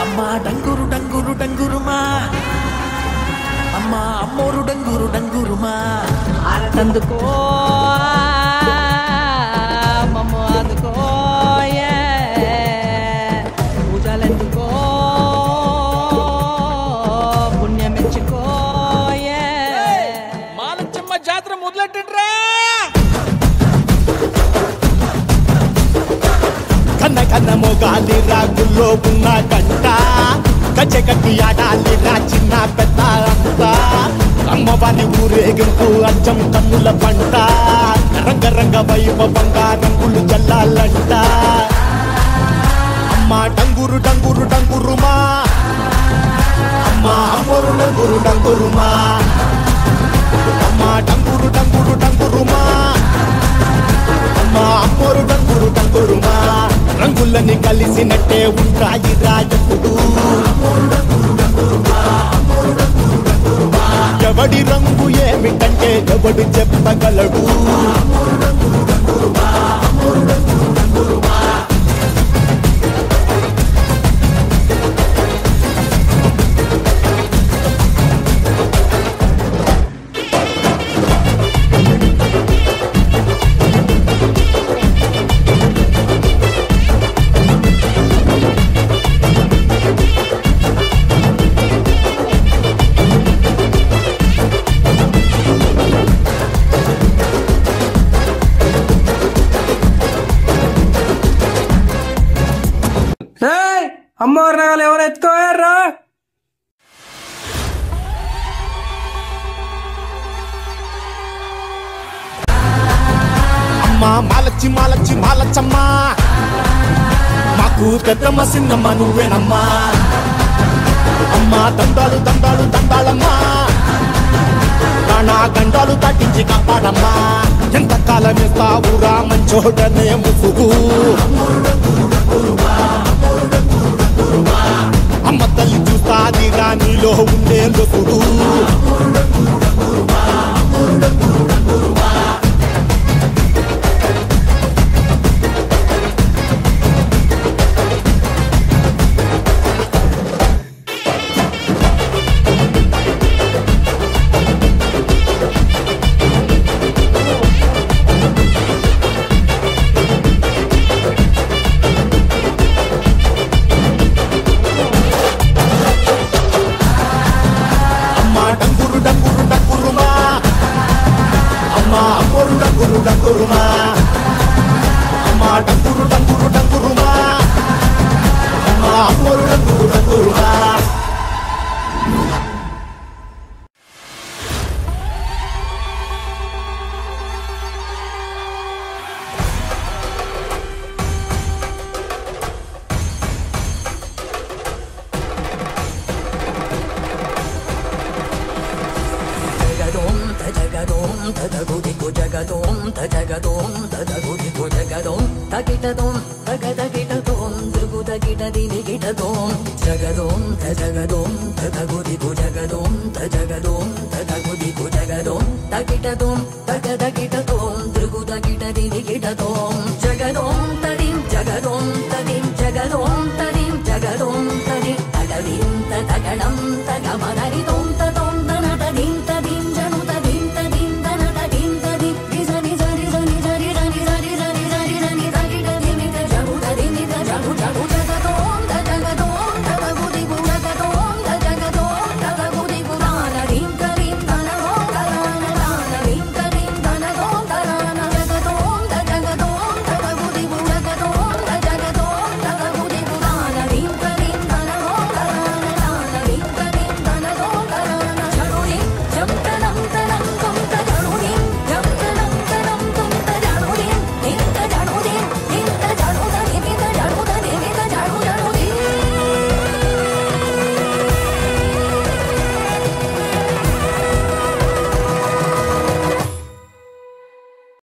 అమ్మా డంగురు డంగురు డంగురుమా అమ్మా అమ్మోరు డంగురు డంగురుమా ఆనందుకో మమ్మ అందుకో పూజలందుకో పుణ్యమెచ్చుకో మాలచ్చమ్మ జాతర మొదలెట్టండ్రా కన్న కన్న మొగాలి రాగుల్లో ఉన్న గంట గజ్జె కట్టి ఆడాలి రా చిన్న పెద్ద అంతా అమ్మవారి ఊరేగింపు అచ్చం కన్నుల పంట రంగరంగ వైభవంగా రంగులు చల్లాలంట అమ్మ డంగురు డంగురు డంగురుమా అమ్మ అమ్మోరు డంగురు డంగురుమా అమ్మ డంగురు డంగురు డంగురుమా అమ్మ అమ్మోరు డంగురు డంగురుమా రంగులని కలిసినట్టే ఉంటాయి రాజపుడు ఎవడి రంగు ఏమిటంటే ఎవడు చెప్పగలడు అమ్మవారి నగలు ఎవరు ఎత్తుకోయారా? అమ్మా మాలచ్చి మాలచ్చి మాలచ్చమ్మ మాకు పెద్దమ్మ సిన్నమ్మ నువ్వేనమ్మా అమ్మా దండాలు దండాలు దండాలమ్మా ప్రాణా గండాలు దాటించి కాపాడమ్మా ఎంతకాలం ఇస్తావురా మంచోడనే ముసుగు అమ్మ తల్లి చూస్తాది రాణిలో ఉండే లొసుడు జగదోం